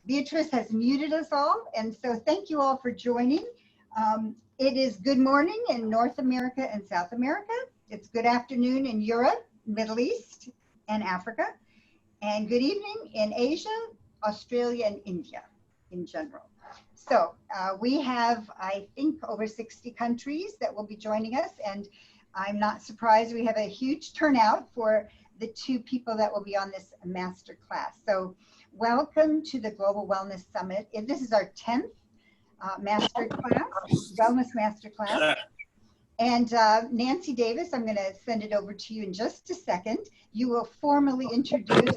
Beatrice has muted us all, and so thank you all for joining. It is good morning in North America and South America. It's good afternoon in Europe, Middle East, and Africa, and good evening in Asia, Australia, and India in general. So we have, I think, over 60 countries that will be joining us, and I'm not surprised we have a huge turnout for the two people that will be on this master class. So welcome to the Global Wellness Summit. This is our 10th master class, Wellness Master Class. And Nancy Davis, I'm going to send it over to you in just a second. You will formally introduce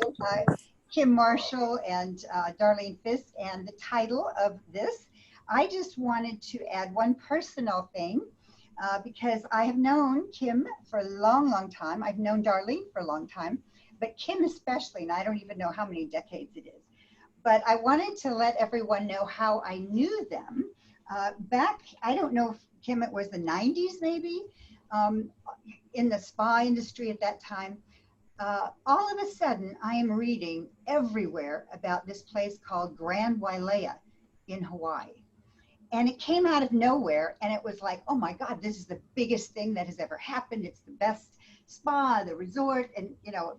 Kim Marshall and Darlene Fiske and the title of this. I just wanted to add one personal thing because I have known Kim for a long, long time. I've known Darlene for a long time, but Kim especially, and I don't even know how many decades it is. But I wanted to let everyone know how I knew them. Back, I don't know if Kim, it was the 90s maybe, in the spa industry at that time. All of a sudden, I am reading everywhere about this place called Grand Wailea in Hawaii. And it came out of nowhere, and it was like, oh my God, this is the biggest thing that has ever happened. It's the best spa, the resort, and you know,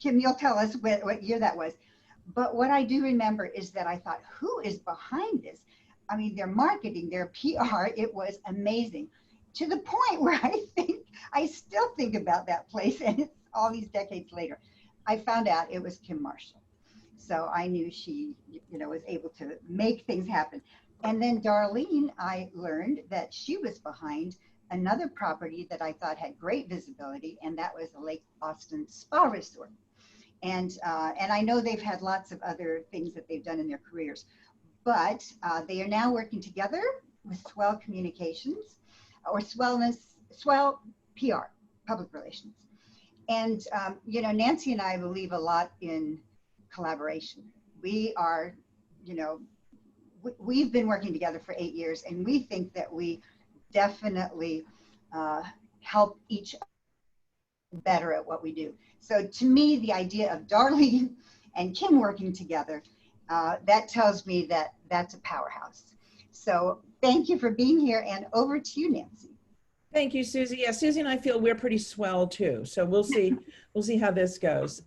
Kim, you'll tell us what year that was. But what I do remember is that I thought, who is behind this? I mean, their marketing, their PR, it was amazing. To the point where I still think about that place, and it's all these decades later. I found out it was Kim Marshall. So I knew she, you know, was able to make things happen. And then Darlene, I learned that she was behind another property that I thought had great visibility, and that was the Lake Austin Spa Resort. And I know they've had lots of other things that they've done in their careers, but they are now working together with Swell Communications or Swell PR, public relations. And, you know, Nancy and I believe a lot in collaboration. We are, you know, we've been working together for 8 years, and we think that we definitely help each other better at what we do. So to me, the idea of Darlene and Kim working together, that tells me that that's a powerhouse. So thank you for being here, and over to you, Nancy. Thank you, Susie. Yeah, Susie and I feel we're pretty swell too. So we'll see how this goes.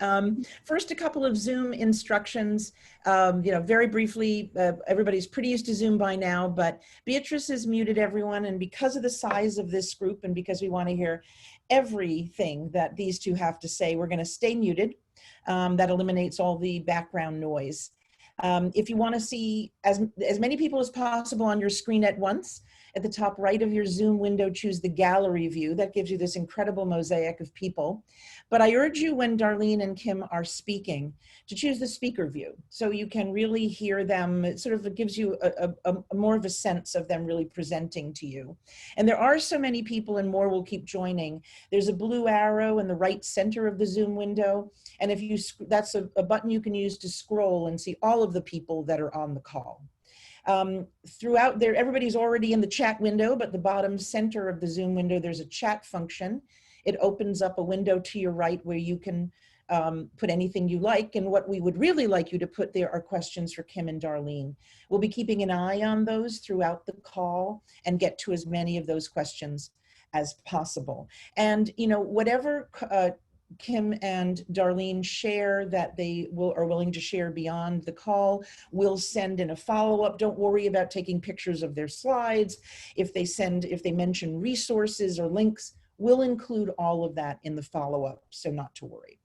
First, a couple of Zoom instructions. You know, very briefly, everybody's pretty used to Zoom by now, but Beatrice has muted everyone, and because of the size of this group and because we want to hear everything that these two have to say, we're going to stay muted. That eliminates all the background noise. If you want to see as many people as possible on your screen at once, at the top right of your Zoom window, choose the gallery view. That gives you this incredible mosaic of people. But I urge you, when Darlene and Kim are speaking, to choose the speaker view so you can really hear them. It sort of gives you a more of a sense of them really presenting to you. And there are so many people, and more will keep joining. There's a blue arrow in the right center of the Zoom window. And if you, that's a button you can use to scroll and see all of the people that are on the call. Throughout there, everybody's already in the chat window, but the bottom center of the Zoom window, there's a chat function. It opens up a window to your right where you can put anything you like. And what we would really like you to put there are questions for Kim and Darlene. We'll be keeping an eye on those throughout the call and get to as many of those questions as possible. And, you know, whatever Kim and Darlene share that they are willing to share beyond the call, we'll send in a follow-up. Don't worry about taking pictures of their slides. If they mention resources or links, we'll include all of that in the follow-up, so not to worry.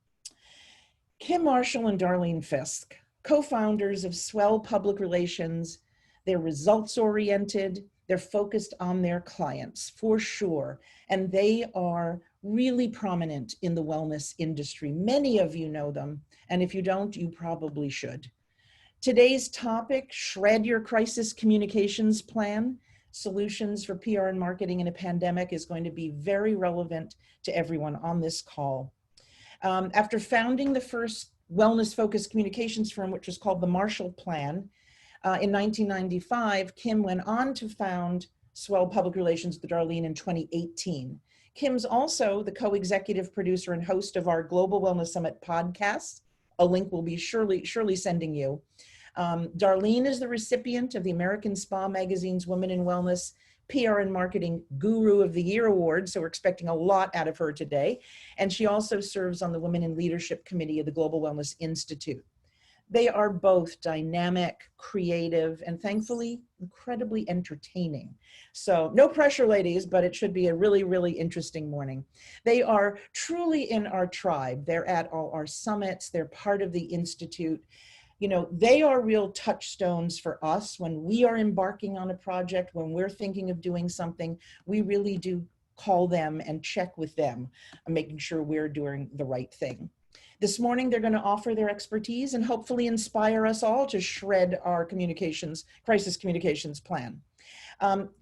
Kim Marshall and Darlene Fiske, co-founders of Swell Public Relations. They're results-oriented. They're focused on their clients, for sure. And they are really prominent in the wellness industry. Many of you know them, and if you don't, you probably should. Today's topic, Shred Your Crisis Communications Plan, Solutions for PR and Marketing in a Pandemic, is going to be very relevant to everyone on this call. After founding the first wellness-focused communications firm, which was called the Marshall Plan, in 1995, Kim went on to found Swell Public Relations with Darlene in 2018. Kim's also the co-executive producer and host of our Global Wellness Summit podcast. A link will be surely sending you. Darlene is the recipient of the American Spa Magazine's Women in Wellness PR and Marketing Guru of the Year Award, so we're expecting a lot out of her today. And she also serves on the Women in Leadership Committee of the Global Wellness Institute. They are both dynamic, creative, and thankfully incredibly entertaining. So no pressure, ladies, but it should be a really, really interesting morning. They are truly in our tribe. They're at all our summits. They're part of the Institute. You know, they are real touchstones for us when we are embarking on a project, when we're thinking of doing something. We really do call them and check with them, making sure we're doing the right thing. This morning, they're going to offer their expertise and hopefully inspire us all to shred our communications, crisis communications plan.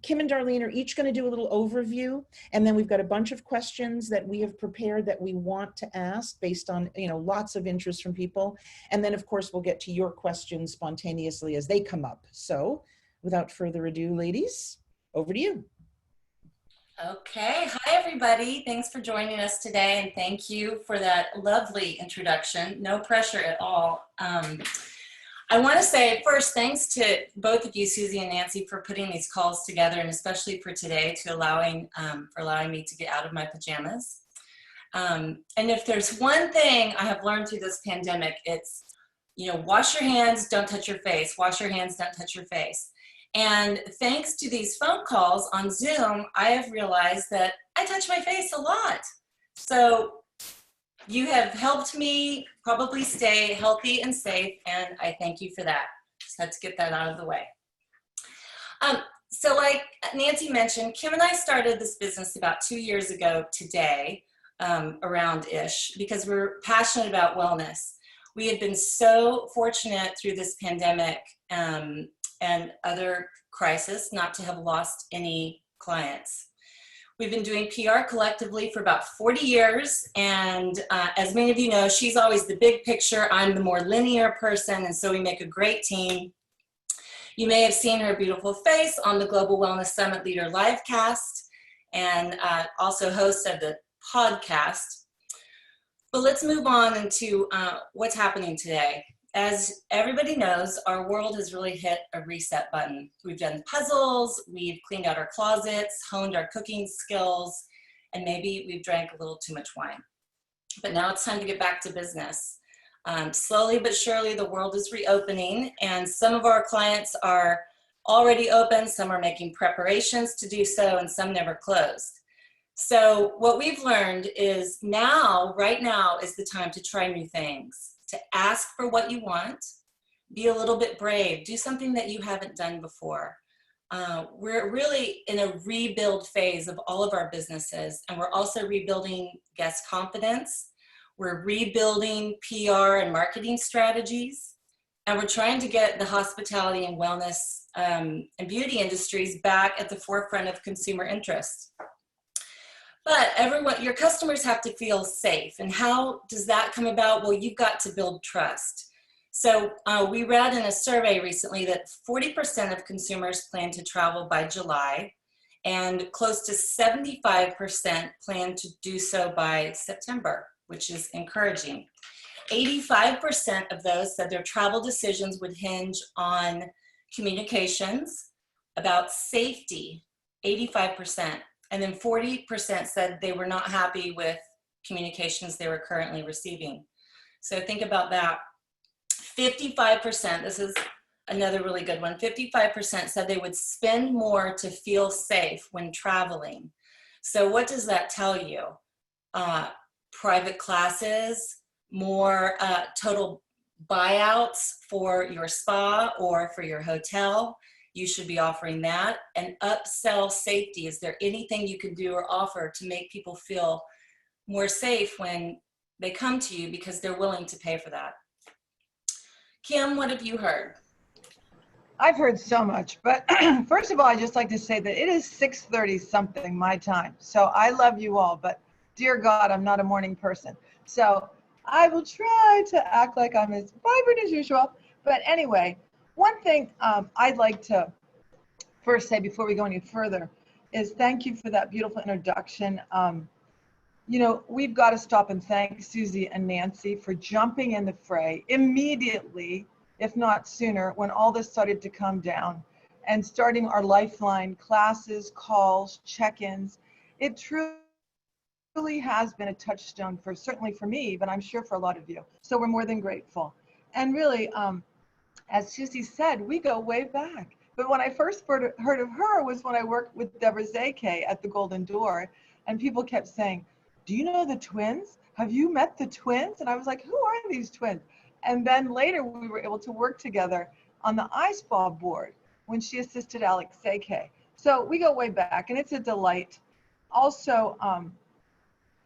Kim and Darlene are each going to do a little overview, and then we've got a bunch of questions that we have prepared that we want to ask based on, you know, lots of interest from people. And then, of course, we'll get to your questions spontaneously as they come up. So without further ado, ladies, over to you. Okay, hi everybody. Thanks for joining us today, and thank you for that lovely introduction. No pressure at all. I want to say first, thanks to both of you, Susie and Nancy, for putting these calls together, and especially for today, for allowing me to get out of my pajamas. And if there's one thing I have learned through this pandemic, it's, you know, wash your hands, don't touch your face. Wash your hands, don't touch your face. And thanks to these phone calls on Zoom, I have realized that I touch my face a lot. So you have helped me probably stay healthy and safe, and I thank you for that. Just had to get that out of the way. So like Nancy mentioned, Kim and I started this business about 2 years ago today, around-ish, because we're passionate about wellness. We have been so fortunate through this pandemic and other crisis not to have lost any clients. We've been doing PR collectively for about 40 years, and as many of you know, she's always the big picture, I'm the more linear person, and so we make a great team. You may have seen her beautiful face on the Global Wellness Summit Leader Livecast, and also host of the podcast. But let's move on into what's happening today. As everybody knows, our world has really hit a reset button. We've done puzzles, we've cleaned out our closets, honed our cooking skills, and maybe we've drank a little too much wine. But now it's time to get back to business. Slowly but surely, the world is reopening, and some of our clients are already open, some are making preparations to do so, and some never closed. So what we've learned is right now is the time to try new things, to ask for what you want, be a little bit brave, do something that you haven't done before. We're really in a rebuild phase of all of our businesses, and we're also rebuilding guest confidence. We're rebuilding PR and marketing strategies, and we're trying to get the hospitality and wellness and beauty industries back at the forefront of consumer interest. But your customers have to feel safe. And how does that come about? Well, you've got to build trust. So we read in a survey recently that 40% of consumers plan to travel by July, and close to 75% plan to do so by September, which is encouraging. 85% of those said their travel decisions would hinge on communications, about safety, 85%. And then 40% said they were not happy with communications they were currently receiving. So think about that. 55%, this is another really good one, 55% said they would spend more to feel safe when traveling. So what does that tell you? Private classes, more total buyouts for your spa or for your hotel. You should be offering that. And upsell safety. Is there anything you can do or offer to make people feel more safe when they come to you because they're willing to pay for that? Kim, what have you heard? I've heard so much, but first of all, I'd just like to say that it is 6:30 something my time. So I love you all, but dear God, I'm not a morning person. So I will try to act like I'm as vibrant as usual. But anyway, one thing I'd like to first say before we go any further is thank you for that beautiful introduction. You know, we've got to stop and thank Susie and Nancy for jumping in the fray immediately if not sooner, when all this started to come down, and starting our Lifeline classes, calls, check-ins. It truly has been a touchstone for, certainly for me, but I'm sure for a lot of you. So we're more than grateful. And really, as Susie said, we go way back. But when I first heard of her was when I worked with Deborah Zake at the Golden Door, and people kept saying, do you know the twins? Have you met the twins? And I was like, who are these twins? And then later we were able to work together on the iSpa board when she assisted Alex Zake. So we go way back, and it's a delight. Also,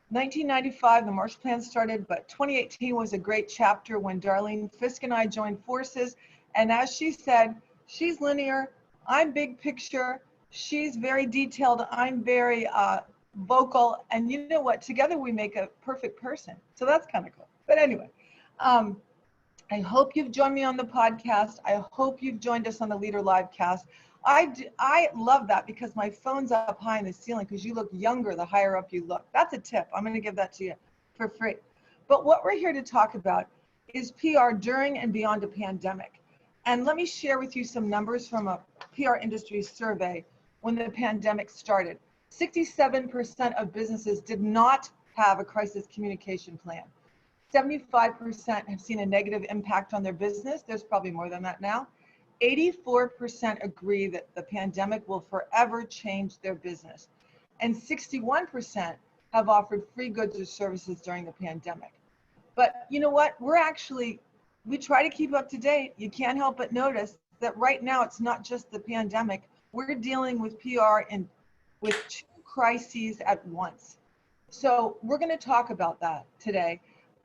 1995, the Marshall Plan started, but 2018 was a great chapter when Darlene Fiske and I joined forces. And as she said, she's linear, I'm big picture, she's very detailed, I'm very vocal, and you know what, together we make a perfect person. So that's kind of cool. But anyway, I hope you've joined me on the podcast. I hope you've joined us on the Leader Livecast. I love that because my phone's up high in the ceiling because you look younger the higher up you look. That's a tip. I'm going to give that to you for free. But what we're here to talk about is PR during and beyond a pandemic. And let me share with you some numbers from a PR industry survey when the pandemic started. 67% of businesses did not have a crisis communication plan. 75% have seen a negative impact on their business. There's probably more than that now. 84% agree that the pandemic will forever change their business. And 61% have offered free goods or services during the pandemic. But you know what? We try to keep up to date. You can't help but notice that right now it's not just the pandemic. We're dealing with PR and with two crises at once. So we're going to talk about that today.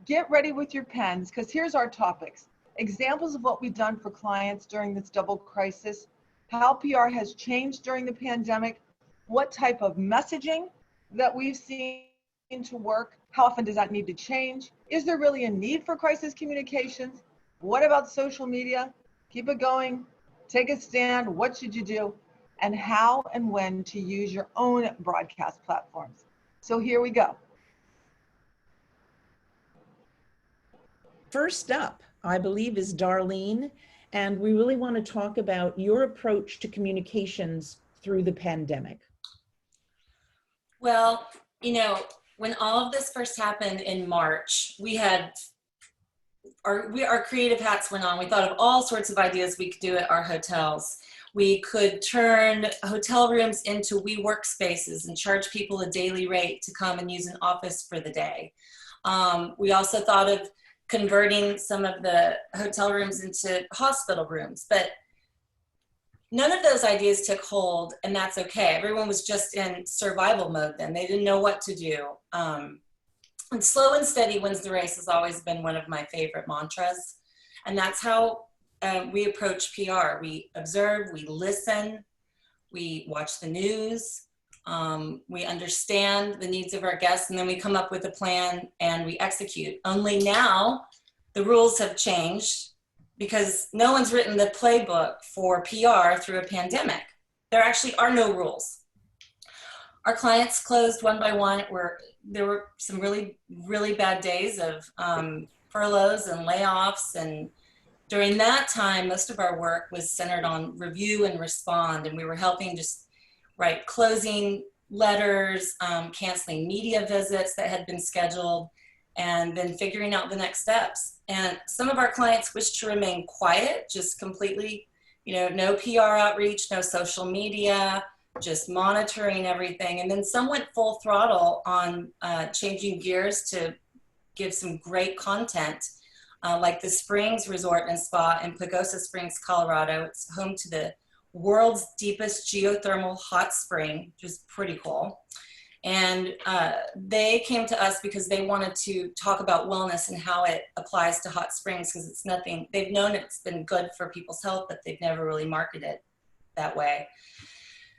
Get ready with your pens because here's our topics. Examples of what we've done for clients during this double crisis, how PR has changed during the pandemic, what type of messaging that we've seen to work, how often does that need to change? Is there really a need for crisis communications? What about social media? Keep it going, take a stand, what should you do? And how and when to use your own broadcast platforms. So here we go. First up, I believe, is Darlene, and we really want to talk about your approach to communications through the pandemic. Well, you know, when all of this first happened in March, we had our creative hats went on. We thought of all sorts of ideas we could do at our hotels. We could turn hotel rooms into WeWorkspaces and charge people a daily rate to come and use an office for the day. We also thought of converting some of the hotel rooms into hospital rooms, but none of those ideas took hold, and that's okay. Everyone was just in survival mode then. They didn't know what to do. And slow and steady wins the race has always been one of my favorite mantras. And that's how we approach PR. We observe, we listen, we watch the news, we understand the needs of our guests, and then we come up with a plan and we execute. Only now the rules have changed because no one's written the playbook for PR through a pandemic. There actually are no rules. Our clients closed one by one. There were some really, really bad days of furloughs and layoffs. And during that time, most of our work was centered on review and respond. And we were helping just write closing letters, canceling media visits that had been scheduled, and then figuring out the next steps. And some of our clients wished to remain quiet, just completely, no PR outreach, no social media, just monitoring everything. And then some went full throttle on changing gears to give some great content, like the Springs Resort and Spa in Pagosa Springs, Colorado. It's home to the world's deepest geothermal hot spring, which is pretty cool. And they came to us because they wanted to talk about wellness and how it applies to hot springs, because it's nothing, they've known it's been good for people's health, but they've never really marketed it that way.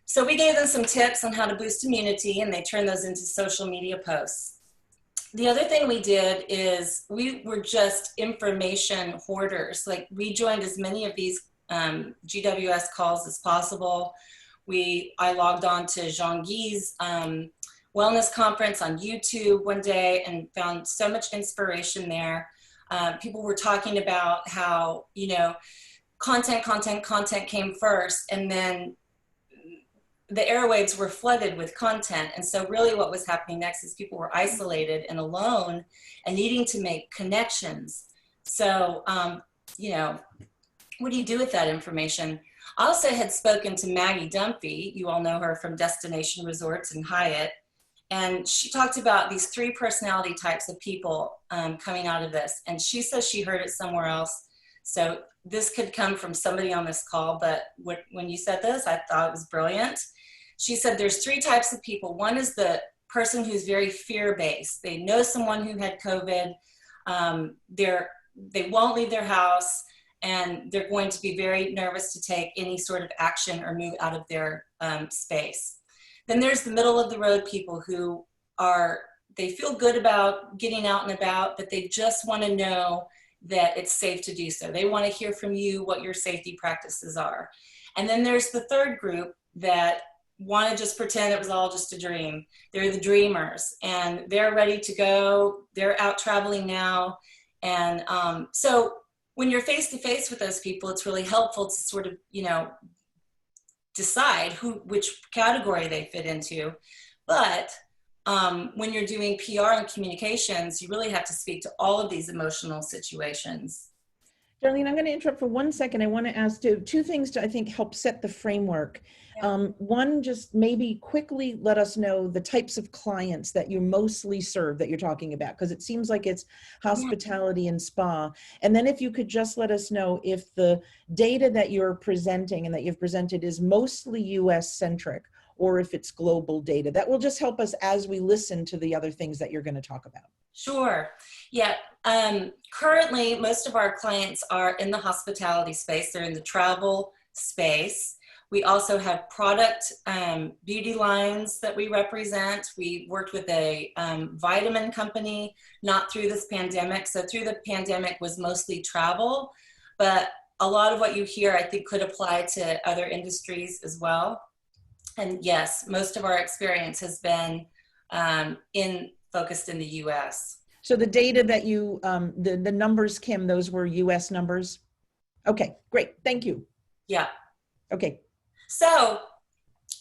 So we gave them some tips on how to boost immunity, and they turned those into social media posts. The other thing we did is we were just information hoarders. Like, we joined as many of these GWS calls as possible. I logged on to Jean-Guy's wellness conference on YouTube one day and found so much inspiration there. People were talking about how, you know, content came first, and then the airwaves were flooded with content. And so really what was happening next is people were isolated and alone and needing to make connections. So, you know, what do you do with that information? I also had spoken to Maggie Dunphy. You all know her from Destination Resorts and Hyatt. And she talked about these 3 personality types of people coming out of this. And she says she heard it somewhere else. So this could come from somebody on this call, but when you said this, I thought it was brilliant. She said there's 3 types of people. One is the person who's very fear-based. They know someone who had COVID. They won't leave their house, and they're going to be very nervous to take any sort of action or move out of their space. Then there's the middle of the road people who they feel good about getting out and about, but they just want to know that it's safe to do so. They want to hear from you what your safety practices are. And then there's the third group that want to just pretend it was all just a dream. They're the dreamers, and they're ready to go. They're out traveling now. And so when you're face to face with those people, it's really helpful to sort of, you know, decide which category they fit into. But when you're doing PR and communications, you really have to speak to all of these emotional situations. Darlene, I'm going to interrupt for 1 second. I want to ask two things to, I think, help set the framework. One, just maybe quickly let us know the types of clients that you mostly serve that you're talking about, because it seems like it's hospitality and spa. And then if you could just let us know if the data that you're presenting and that you've presented is mostly US centric, or if it's global data. That will just help us as we listen to the other things that you're going to talk about. Sure. Yeah. Currently, most of our clients are in the hospitality space. They're in the travel space. We also have product beauty lines that we represent. We worked with a vitamin company, not through this pandemic. So through the pandemic was mostly travel, but a lot of what you hear, I think, could apply to other industries as well. And yes, most of our experience has been focused in the US. So the data that you, the numbers, Kim, those were US numbers? Okay, great, thank you. Yeah. Okay. So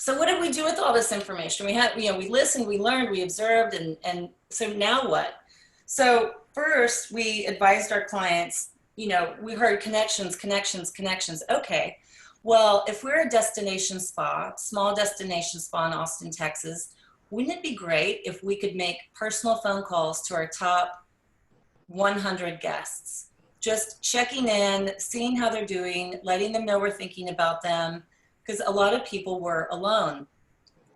what did we do with all this information? We had, you know, we listened, we learned, we observed, and so now what? So first we advised our clients, you know, we heard connections. Okay, well, if we're a destination spa, small destination spa in Austin, Texas, wouldn't it be great if we could make personal phone calls to our top 100 guests? Just checking in, seeing how they're doing, letting them know we're thinking about them, because a lot of people were alone.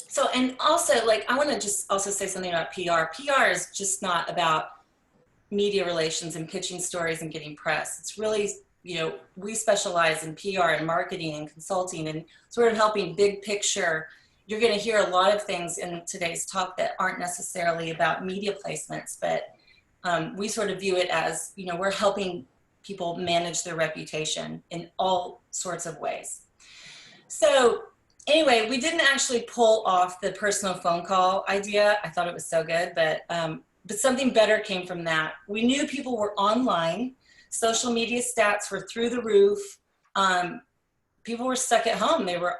So, and also, like, I want to just also say something about PR. PR is just not about media relations and pitching stories and getting press. It's really, you know, we specialize in PR and marketing and consulting and sort of helping big picture. You're going to hear a lot of things in today's talk that aren't necessarily about media placements, but we sort of view it as, you know, we're helping people manage their reputation in all sorts of ways. So anyway, we didn't actually pull off the personal phone call idea. I thought it was so good, but something better came from that. We knew people were online. Social media stats were through the roof. People were stuck at home. They were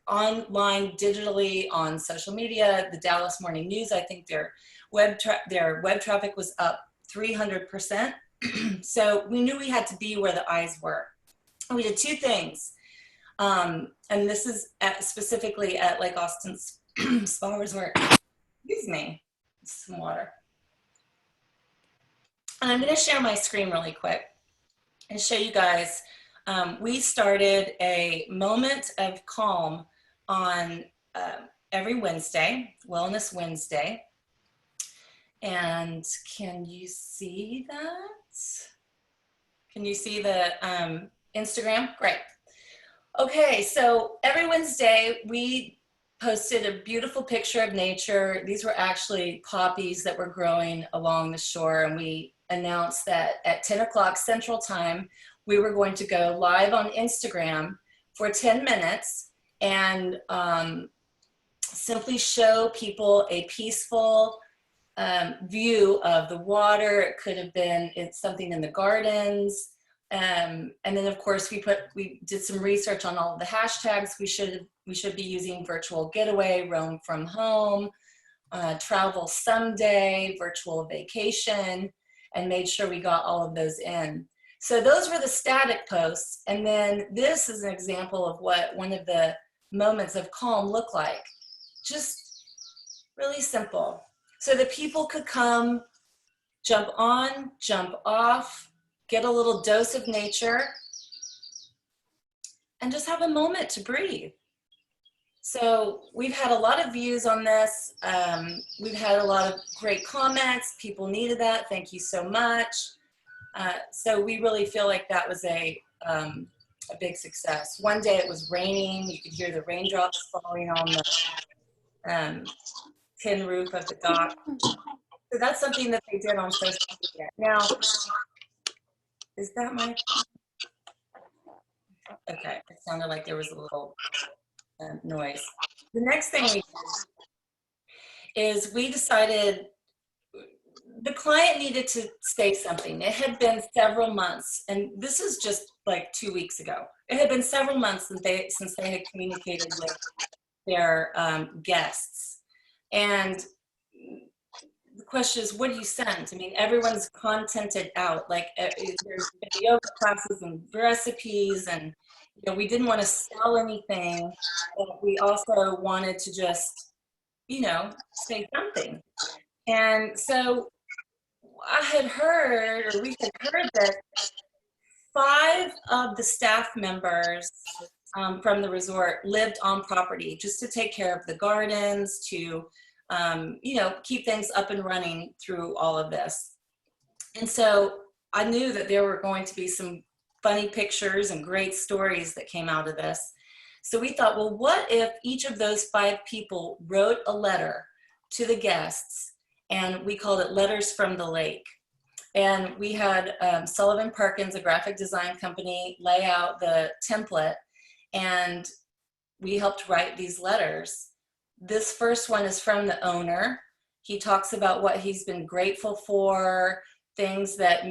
online digitally on social media. The Dallas Morning News, I think their web traffic was up 300%. So we knew we had to be where the eyes were. And we did 2 things. And this is specifically at Lake Austin's Spa Resort. Excuse me, some water. And I'm going to share my screen really quick and show you guys. We started a moment of calm on every Wednesday, Wellness Wednesday. And can you see that? Can you see the Instagram? Great. Okay, so every Wednesday we posted a beautiful picture of nature. These were actually poppies that were growing along the shore, and we announced that at 10 o'clock Central Time, we were going to go live on Instagram for 10 minutes and simply show people a peaceful view of the water. It could have been something in the gardens. And then of course we did some research on all of the hashtags. We should be using virtual getaway, roam from home, travel someday, virtual vacation, and made sure we got all of those in. So those were the static posts. And then this is an example of what one of the moments of calm looked like. Just really simple. So that people could come, jump on, jump off, get a little dose of nature, and just have a moment to breathe. So we've had a lot of views on this. We've had a lot of great comments. People needed that. Thank you so much. So we really feel like that was a big success. One day it was raining. You could hear the raindrops falling on the tin roof of the dock. So that's something that they did on social media. Now, is that my? Okay, it sounded like there was a little noise. The next thing we did is we decided the client needed to say something. It had been several months, and this is just like 2 weeks ago. It had been several months since they had communicated with their guests. And the question is, what do you send? I mean, everyone's contented out. Like there's yoga classes and recipes, and we didn't want to sell anything, but we also wanted to just, say something. And so I had heard, or we had heard that 5 of the staff members from the resort lived on property just to take care of the gardens, to keep things up and running through all of this. And so I knew that there were going to be some funny pictures and great stories that came out of this. So we thought, well, what if each of those 5 people wrote a letter to the guests, and we called it Letters from the Lake. And we had Sullivan Perkins, a graphic design company, lay out the template, and we helped write these letters. This first one is from the owner. He talks about what he's been grateful for, things that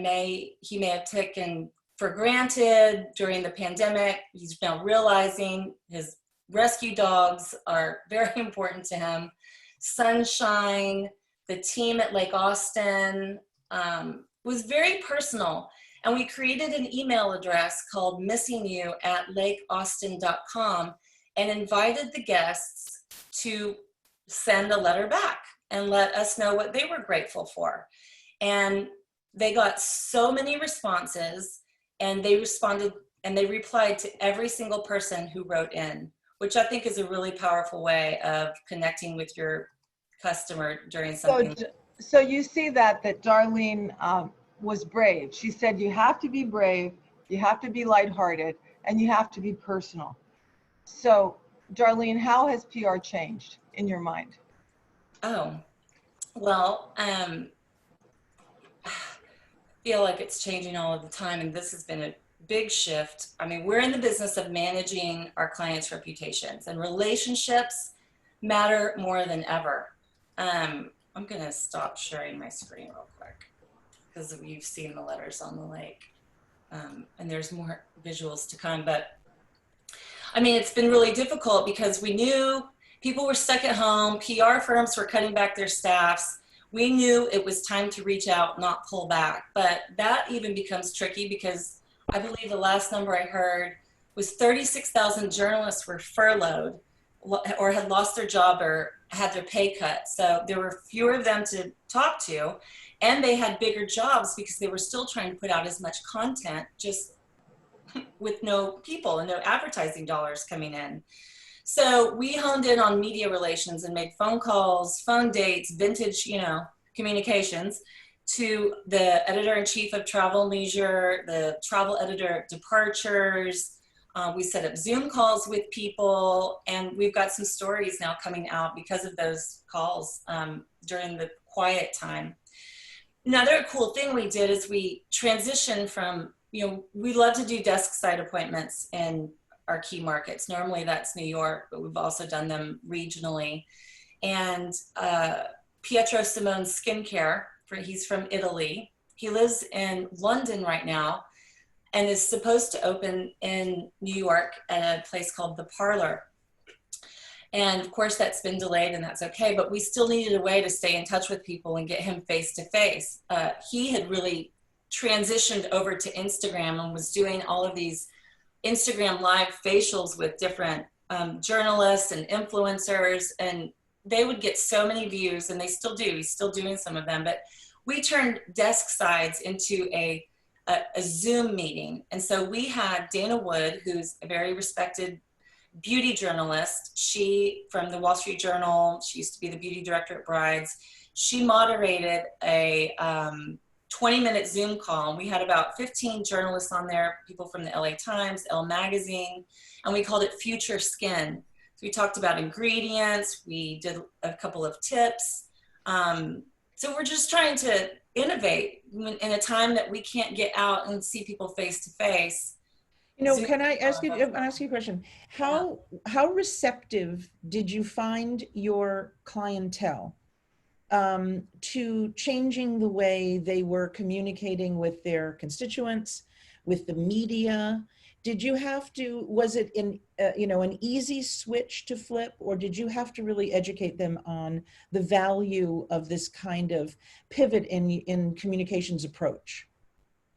he may have taken for granted during the pandemic. He's now realizing his rescue dogs are very important to him. Sunshine, the team at Lake Austin, was very personal. And we created an email address called missingyou@lakeaustin.com and invited the guests to send a letter back and let us know what they were grateful for. And they got so many responses, and they responded and they replied to every single person who wrote in, which I think is a really powerful way of connecting with your customer during something. So you see that Darlene was brave. She said you have to be brave, you have to be lighthearted, and you have to be personal. So Darlene, how has PR changed in your mind? Oh, well, I feel like it's changing all of the time, and this has been a big shift. I mean, we're in the business of managing our clients' reputations, and relationships matter more than ever. I'm going to stop sharing my screen real quick because you've seen the letters on the lake, and there's more visuals to come. But I mean, it's been really difficult because we knew people were stuck at home. PR firms were cutting back their staffs. We knew it was time to reach out, not pull back. But that even becomes tricky because I believe the last number I heard was 36,000 journalists were furloughed or had lost their job or had their pay cut. So there were fewer of them to talk to, and they had bigger jobs because they were still trying to put out as much content just with no people and no advertising dollars coming in. So we honed in on media relations and made phone calls, phone dates, vintage, communications to the editor-in-chief of Travel and Leisure, the travel editor of Departures. We set up Zoom calls with people, and we've got some stories now coming out because of those calls during the quiet time. Another cool thing we did is we transitioned from, we love to do desk side appointments in our key markets. Normally that's New York, but we've also done them regionally. And Pietro Simone Skincare. He's from Italy. He lives in London right now and is supposed to open in New York at a place called The Parlor. And of course that's been delayed, and that's okay, but we still needed a way to stay in touch with people and get him face to face. He had really transitioned over to Instagram and was doing all of these Instagram live facials with different journalists and influencers, and they would get so many views, and they still do. He's still doing some of them, but we turned desk sides into a Zoom meeting. And so we had Dana Wood, who's a very respected beauty journalist. She, from the Wall Street Journal, she used to be the beauty director at Brides. She moderated a 20-minute Zoom call. And we had about 15 journalists on there, people from the LA Times, Elle Magazine, and we called it Future Skin. So we talked about ingredients. We did a couple of tips. So we're just trying to innovate in a time that we can't get out and see people face to face. You know, can I ask you a question? How receptive did you find your clientele to changing the way they were communicating with their constituents, with the media? Did you have to, was it an easy switch to flip, or did you have to really educate them on the value of this kind of pivot in communications approach?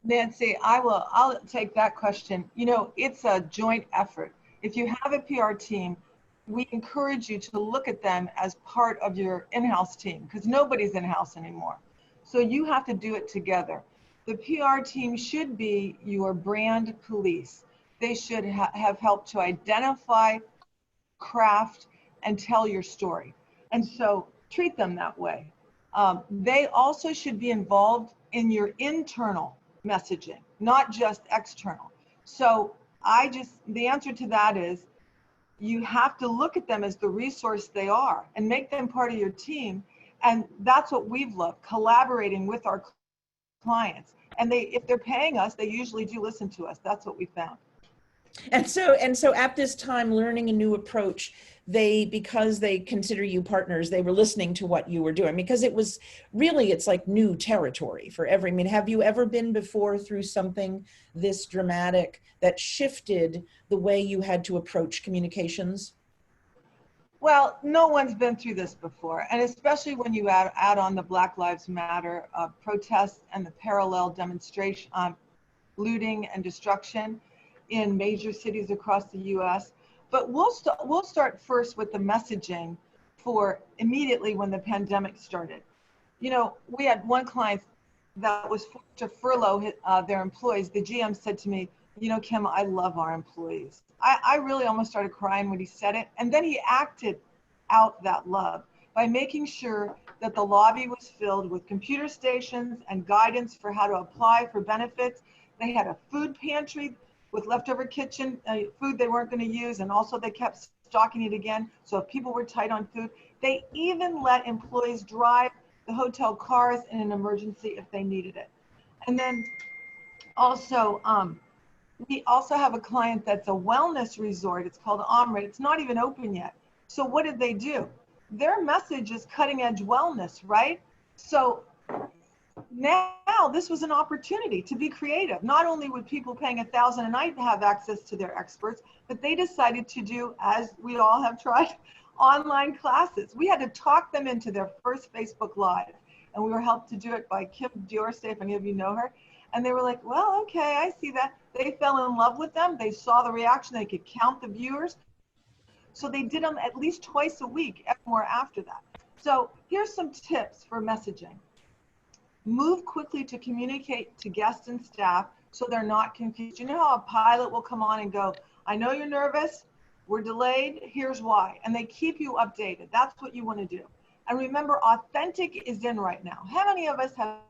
Nancy, I'll take that question. You know, it's a joint effort. If you have a PR team, we encourage you to look at them as part of your in-house team, because nobody's in-house anymore. So you have to do it together. The PR team should be your brand police. They should have helped to identify, craft, and tell your story. And so treat them that way. They also should be involved in your internal messaging, not just external. So the answer to that is you have to look at them as the resource they are and make them part of your team. And that's what we've loved, collaborating with our clients. And if they're paying us, they usually do listen to us. That's what we found. And so at this time, learning a new approach, because they consider you partners, they were listening to what you were doing, because it's like new territory for I mean, have you ever been before through something this dramatic that shifted the way you had to approach communications? Well, no one's been through this before. And especially when you add on the Black Lives Matter protests and the parallel demonstration, looting and destruction in major cities across the US. But we'll start first with the messaging for immediately when the pandemic started. You know, we had one client that was forced to furlough their employees. The GM said to me, you know, Kim, I love our employees. I really almost started crying when he said it. And then he acted out that love by making sure that the lobby was filled with computer stations and guidance for how to apply for benefits. They had a food pantry with leftover kitchen food they weren't going to use, and also they kept stocking it again. So if people were tight on food, they even let employees drive the hotel cars in an emergency if they needed it. And then also, we also have a client that's a wellness resort. It's called Omrit. It's not even open yet. So what did they do? Their message is cutting edge wellness, right? So now this was an opportunity to be creative. Not only would people paying $1,000 a night have access to their experts, but they decided to do, as we all have tried, online classes. We had to talk them into their first Facebook Live, and we were helped to do it by Kim Diorste, if any of you know her. And they were like, well, okay, I see that. They fell in love with them. They saw the reaction. They could count the viewers. So they did them at least twice a week, more after that. So here's some tips for messaging. Move quickly to communicate to guests and staff so they're not confused. You know how a pilot will come on and go, I know you're nervous, we're delayed, here's why. And they keep you updated. That's what you want to do. And remember, authentic is in right now. How many of us have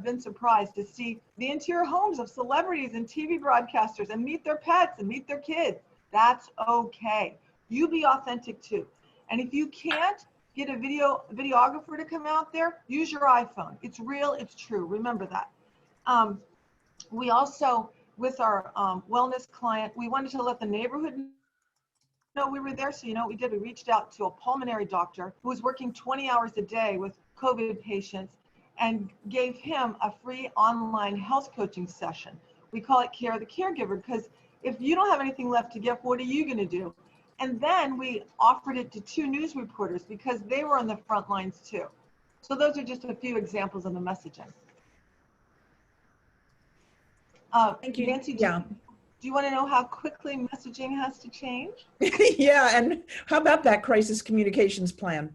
been surprised to see the interior homes of celebrities and TV broadcasters and meet their pets and meet their kids? That's okay. You be authentic too. And if you can't get a videographer to come out there, use your iPhone. It's real, it's true. Remember that. We also, with our wellness client, we wanted to let the neighborhood No, we were there. So, you know what we did? We reached out to a pulmonary doctor who was working 20 hours a day with COVID patients and gave him a free online health coaching session. We call it Care of the Caregiver, because if you don't have anything left to give, what are you going to do? And then we offered it to 2 news reporters because they were on the front lines too. So those are just a few examples of the messaging. Thank you. Nancy, Yeah. do you want to know how quickly messaging has to change? Yeah, and how about that crisis communications plan?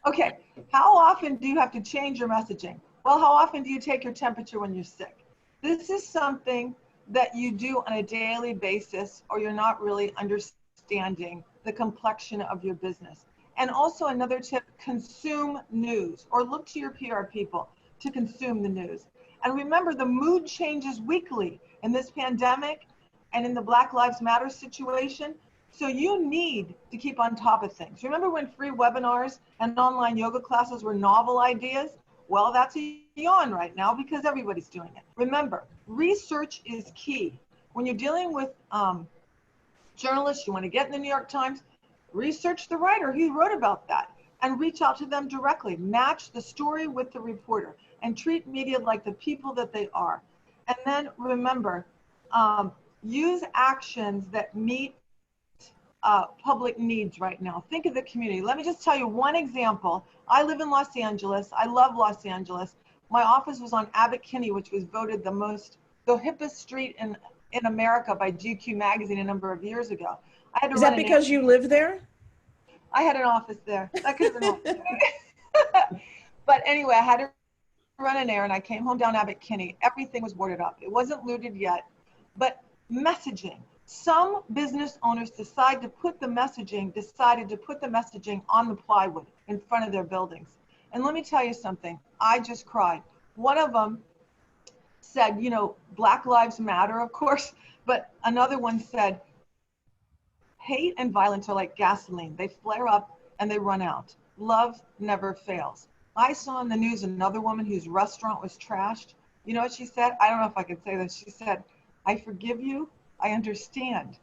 Okay, how often do you have to change your messaging? Well, how often do you take your temperature when you're sick? This is something that you do on a daily basis, or you're not really understanding the complexion of your business. And also another tip, consume news, or look to your PR people to consume the news. And remember, the mood changes weekly in this pandemic and in the Black Lives Matter situation. So you need to keep on top of things. Remember when free webinars and online yoga classes were novel ideas? Well, that's a yawn right now because everybody's doing it. Remember, research is key. When you're dealing with journalists, you want to get in the New York Times, research the writer who wrote about that and reach out to them directly. Match the story with the reporter and treat media like the people that they are. And then remember, use actions that meet public needs right now. Think of the community. Let me just tell you one example. I live in Los Angeles. I love Los Angeles. My office was on Abbot Kinney, which was voted the hippest street in America by GQ magazine a number of years ago. I had to Is that because you live there? I had an office there. That could have been office. But anyway, I had to run an errand. I came home down Abbot Kinney. Everything was boarded up. It wasn't looted yet. But messaging. Some business owners decided to put the messaging on the plywood in front of their buildings. And let me tell you something. I just cried. One of them said, you know, Black Lives Matter, of course, but another one said, hate and violence are like gasoline. They flare up and they run out. Love never fails. I saw in the news another woman whose restaurant was trashed. You know what she said? I don't know if I can say this. She said, I forgive you. I understand.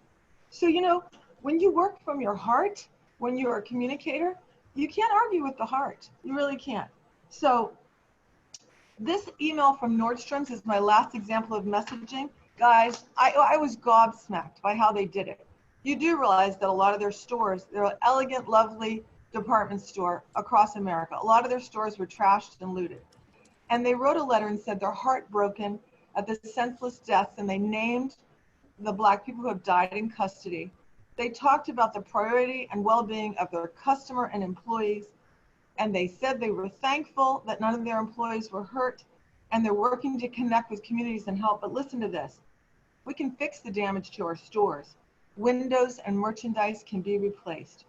So, you know, when you work from your heart, when you're a communicator, you can't argue with the heart. You really can't. So this email from Nordstrom's is my last example of messaging. Guys, I was gobsmacked by how they did it. You do realize that a lot of their stores, they're an elegant, lovely department store across America. A lot of their stores were trashed and looted. And they wrote a letter and said they're heartbroken at the senseless deaths, and they named the Black people who have died in custody. They talked about the priority and well-being of their customer and employees, and they said they were thankful that none of their employees were hurt, and they're working to connect with communities and help. But listen to this. We can fix the damage to our stores. Windows and merchandise can be replaced.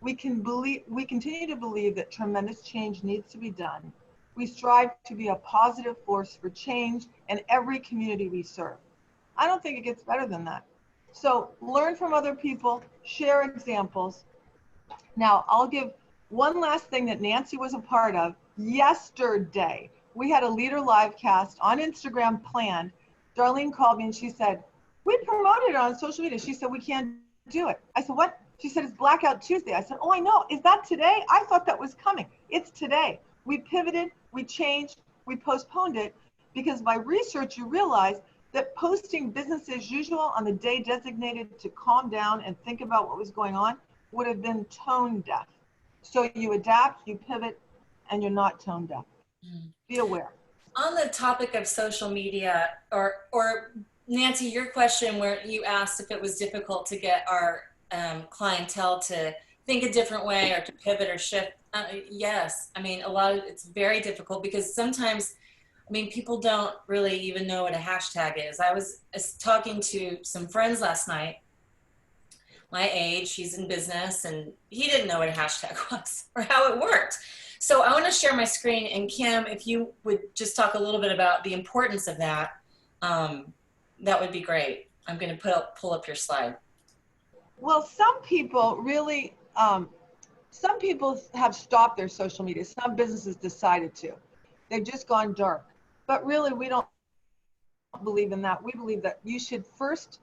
We continue to believe that tremendous change needs to be done. We strive to be a positive force for change in every community we serve. I don't think it gets better than that. So learn from other people, share examples. Now, I'll give one last thing that Nancy was a part of. Yesterday, we had a leader live cast on Instagram planned. Darlene called me and she said, we promoted it on social media. She said, we can't do it. I said, what? She said, it's Blackout Tuesday. I said, oh, I know. Is that today? I thought that was coming. It's today. We pivoted, we changed, we postponed it because by research, you realize that posting business as usual on the day designated to calm down and think about what was going on would have been tone deaf. So you adapt, you pivot, and you're not tone deaf. Be aware. On the topic of social media, or Nancy, your question where you asked if it was difficult to get our clientele to think a different way or to pivot or shift. Yes, I mean, it's very difficult because sometimes, I mean, people don't really even know what a hashtag is. I was talking to some friends last night, my age, he's in business, and he didn't know what a hashtag was or how it worked. So I want to share my screen, and Kim, if you would just talk a little bit about the importance of that, that would be great. I'm going to pull up your slide. Well, some people really, some people have stopped their social media. Some businesses decided to. They've just gone dark. But really, we don't believe in that. We believe that you should first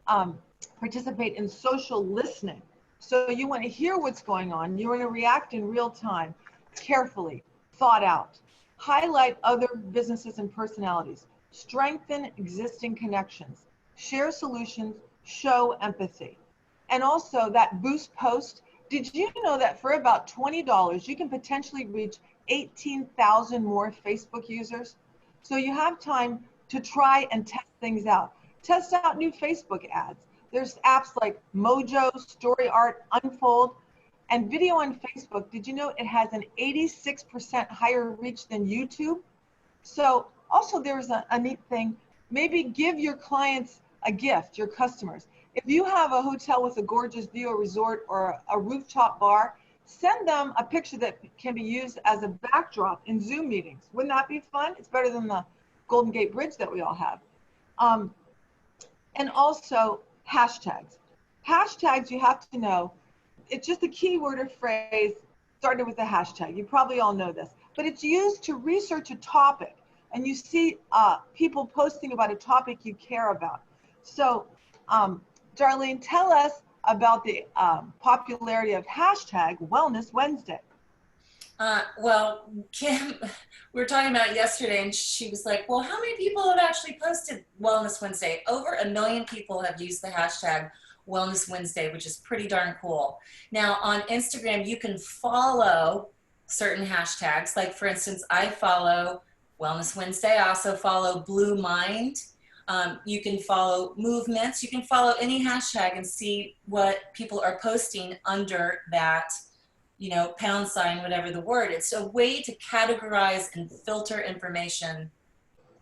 participate in social listening. So you want to hear what's going on. You want to react in real time, carefully, thought out. Highlight other businesses and personalities. Strengthen existing connections. Share solutions. Show empathy. And also that boost post. Did you know that for about $20, you can potentially reach 18,000 more Facebook users? So you have time to try and test things out. Test out new Facebook ads. There's apps like Mojo, Story Art, Unfold, and video on Facebook. Did you know it has an 86% higher reach than YouTube? So also there's a neat thing. Maybe give your clients a gift, your customers. If you have a hotel with a gorgeous view, a resort, or a rooftop bar, send them a picture that can be used as a backdrop in Zoom meetings. Wouldn't that be fun? It's better than the Golden Gate Bridge that we all have. And also hashtags. Hashtags, you have to know, it's just a keyword or phrase started with a hashtag. You probably all know this, but it's used to research a topic, and you see people posting about a topic you care about. So, Darlene, tell us about the popularity of hashtag Wellness Wednesday. Well, Kim, we were talking about it yesterday, and she was like, well, how many people have actually posted Wellness Wednesday? Over 1 million people have used the hashtag Wellness Wednesday, which is pretty darn cool. Now, on Instagram, you can follow certain hashtags. Like, for instance, I follow Wellness Wednesday. I also follow Blue Mind. You can follow movements. You can follow any hashtag and see what people are posting under that, you know, pound sign, whatever the word. It's a way to categorize and filter information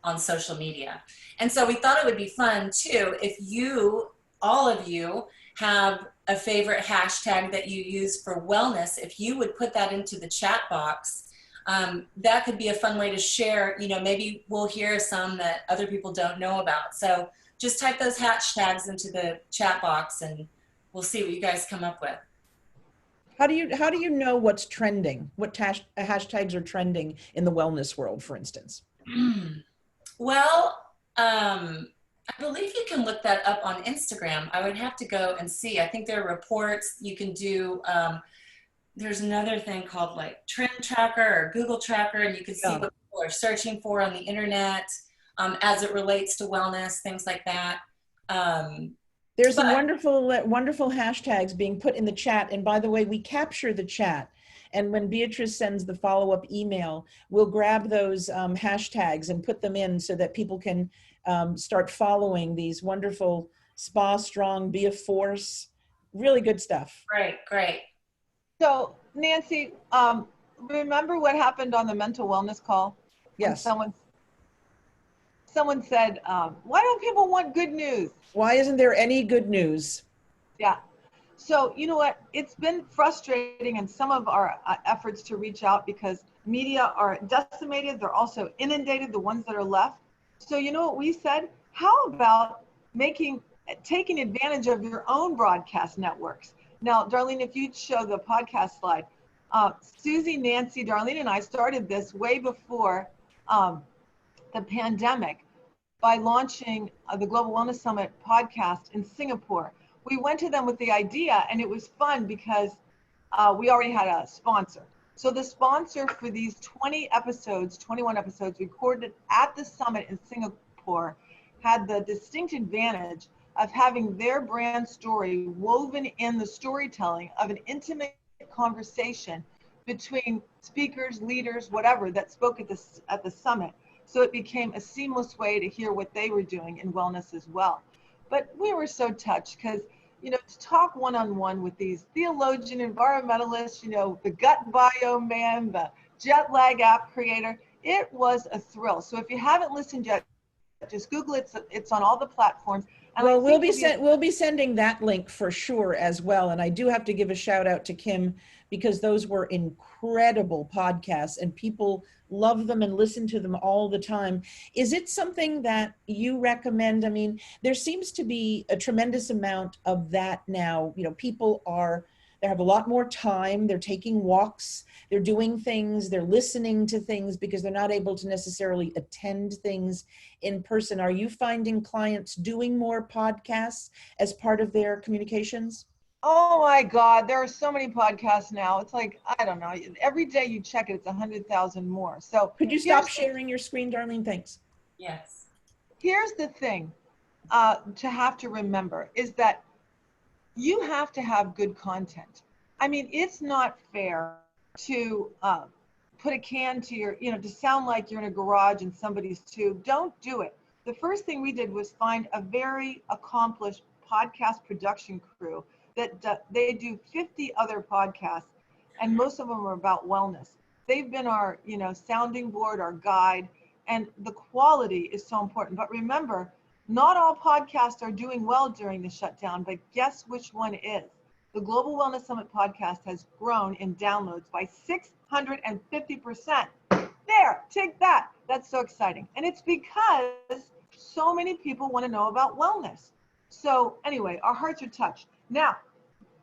on social media. And so we thought it would be fun too, if you, all of you, have a favorite hashtag that you use for wellness, if you would put that into the chat box, that could be a fun way to share. You know, maybe we'll hear some that other people don't know about. So just type those hashtags into the chat box and we'll see what you guys come up with. How do you know what's trending? What hashtags are trending in the wellness world, for instance? Well, I believe you can look that up on Instagram. I would have to go and see. I think there are reports you can do. There's another thing called like Trend Tracker or Google Tracker, and you can see what people are searching for on the internet as it relates to wellness, things like that. There's some wonderful hashtags being put in the chat. And by the way, we capture the chat. And when Beatrice sends the follow-up email, we'll grab those hashtags and put them in so that people can start following these wonderful Spa Strong, Be a Force, really good stuff. Great. So Nancy, remember what happened on the mental wellness call? Yes. Someone said, why don't people want good news? Why isn't there any good news? Yeah. So you know what? It's been frustrating in some of our efforts to reach out because media are decimated. They're also inundated, the ones that are left. So you know what we said? How about taking advantage of your own broadcast networks? Now, Darlene, if you'd show the podcast slide, Susie, Nancy, Darlene, and I started this way before the pandemic by launching the Global Wellness Summit podcast in Singapore. We went to them with the idea, and it was fun because we already had a sponsor. So the sponsor for these 21 episodes recorded at the summit in Singapore had the distinct advantage of having their brand story woven in the storytelling of an intimate conversation between speakers, leaders, whatever, that spoke at the summit. So it became a seamless way to hear what they were doing in wellness as well. But we were so touched because, you know, to talk one-on-one with these theologian environmentalists, you know, the gut bio man, the jet lag app creator, it was a thrill. So if you haven't listened yet, just Google it. It's on all the platforms. And well, we'll be sending that link for sure as well. And I do have to give a shout out to Kim because those were incredible podcasts and people love them and listen to them all the time. Is it something that you recommend? I mean, there seems to be a tremendous amount of that now. You know, people they have a lot more time. They're taking walks, they're doing things, they're listening to things because they're not able to necessarily attend things in person. Are you finding clients doing more podcasts as part of their communications? Oh my God, there are so many podcasts now. It's like, I don't know. Every day you check it, it's 100,000 more. So Could you stop sharing your screen, Darlene? Thanks. Yes. here's the thing to have to remember is that you have to have good content. I mean, it's not fair to put a can to your, to sound like you're in a garage in somebody's tube. Don't do it. The first thing we did was find a very accomplished podcast production crew that they do 50 other podcasts, and most of them are about wellness. They've been our, sounding board, our guide, and the quality is so important. But remember, not all podcasts are doing well during the shutdown, but guess which one is? The Global Wellness Summit podcast has grown in downloads by 650%. There, take that. That's so exciting. And it's because so many people want to know about wellness. So anyway, our hearts are touched. Now,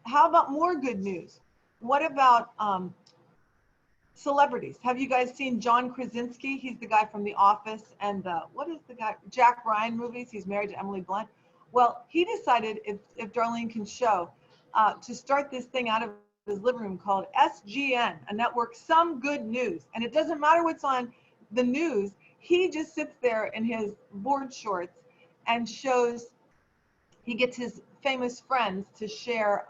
how about more good news? What about celebrities? Have you guys seen John Krasinski? He's the guy from The Office and what is the guy? Jack Ryan movies. He's married to Emily Blunt. Well, he decided, if Darlene can show, to start this thing out of his living room called SGN, a network, Some Good News. And it doesn't matter what's on the news. He just sits there in his board shorts and shows, he gets his famous friends to share.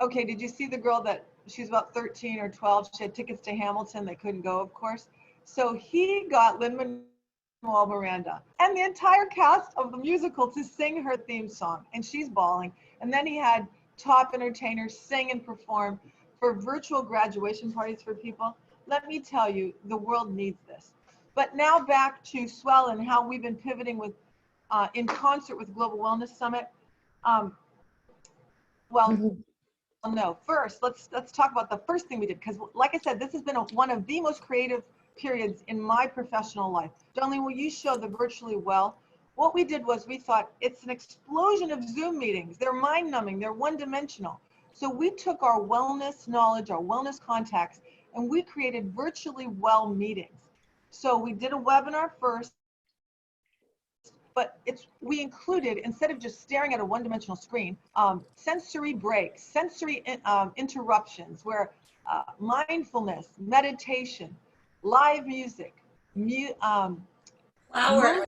Okay, did you see the girl that she was about 13 or 12? She had tickets to Hamilton. They couldn't go, of course. So he got Lin-Manuel Miranda and the entire cast of the musical to sing her theme song, and she's bawling. And then he had top entertainers sing and perform for virtual graduation parties for people. Let me tell you, the world needs this. But now back to Swell and how we've been pivoting with, in concert with Global Wellness Summit. No, first, let's talk about the first thing we did, because like I said, this has been one of the most creative periods in my professional life. Darlene, will you show the virtually well? What we did was we thought it's an explosion of Zoom meetings. They're mind-numbing, they're one-dimensional. So we took our wellness knowledge, our wellness contacts, and we created virtually well meetings. So we did a webinar first, but we included, instead of just staring at a one-dimensional screen, sensory breaks, sensory interruptions, where mindfulness, meditation, live music, Flower.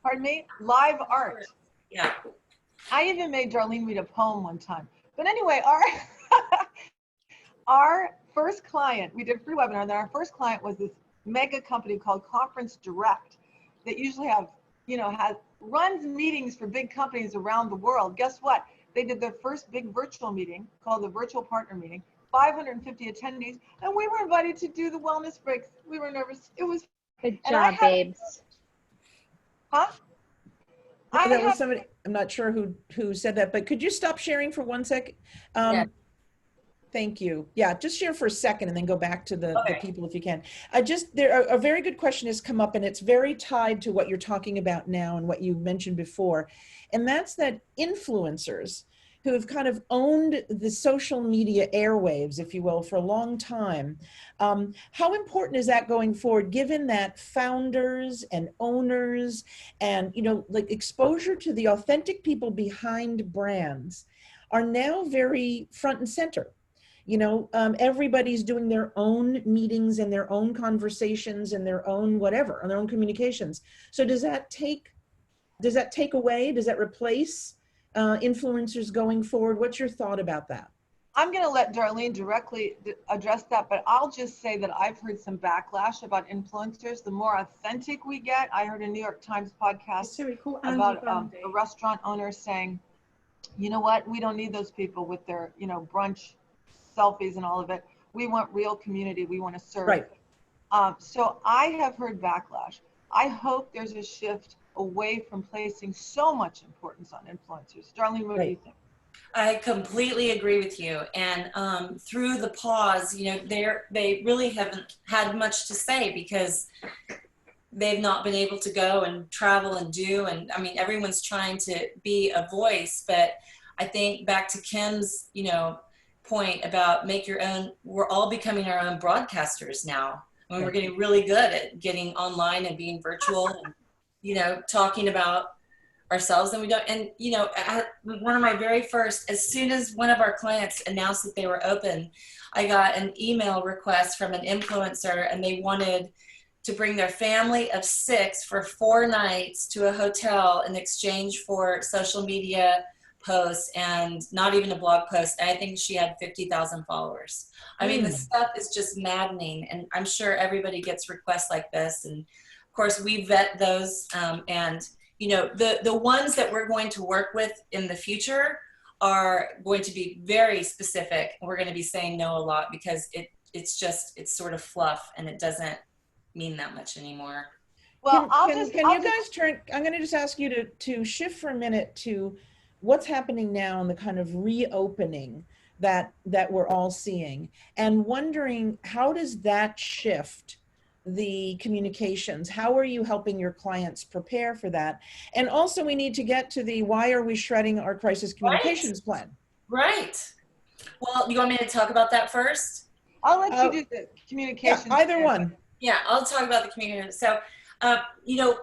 pardon me, live art. Yeah. I even made Darlene read a poem one time. But anyway, our first client, we did a free webinar, and then our first client was this mega company called Conference Direct that usually runs meetings for big companies around the world. Guess what? They did their first big virtual meeting called the Virtual Partner Meeting, 550 attendees, and we were invited to do the wellness breaks. We were nervous. It was good job, babes. Huh? That was somebody, I'm not sure who said that, but could you stop sharing for 1 sec? Yeah. Thank you. Yeah, just share for a second and then go back to the people if you can. A very good question has come up, and it's very tied to what you're talking about now and what you mentioned before. And that's that influencers who have kind of owned the social media airwaves, if you will, for a long time. How important is that going forward, given that founders and owners and, like exposure to the authentic people behind brands are now very front and center? Everybody's doing their own meetings and their own conversations and their own whatever, and their own communications. So does that take away, does that replace influencers going forward? What's your thought about that? I'm going to let Darlene directly address that, but I'll just say that I've heard some backlash about influencers. The more authentic we get, I heard a New York Times podcast about a restaurant owner saying, you know what, we don't need those people with their, brunch selfies and all of it. We want real community. We want to serve. Right. So I have heard backlash. I hope there's a shift away from placing so much importance on influencers. Darlene, what do you think? I completely agree with you. And through the pause, they really haven't had much to say because they've not been able to go and travel and do. And I mean, everyone's trying to be a voice, but I think back to Kim's, point about make your own, we're all becoming our own broadcasters now. I mean, we're getting really good at getting online and being virtual and, talking about ourselves, and we don't. And you know, one of my very first, as soon as one of our clients announced that they were open, I got an email request from an influencer, and they wanted to bring their family of 6 for 4 nights to a hotel in exchange for social media posts and not even a blog post. And I think she had 50,000 followers. I mean, the stuff is just maddening, and I'm sure everybody gets requests like this. And of course, we vet those, and you know, the ones that we're going to work with in the future are going to be very specific. We're going to be saying no a lot because it's sort of fluff, and it doesn't mean that much anymore. Well, can you guys turn, I'm going to just ask you to shift for a minute to what's happening now in the kind of reopening that we're all seeing, and wondering how does that shift the communications? How are you helping your clients prepare for that? And also we need to get to the why are we shredding our crisis communications plan? Right. Well, you want me to talk about that first? I'll let you do the communications. Yeah, either one. Yeah, I'll talk about the communication. So, you know,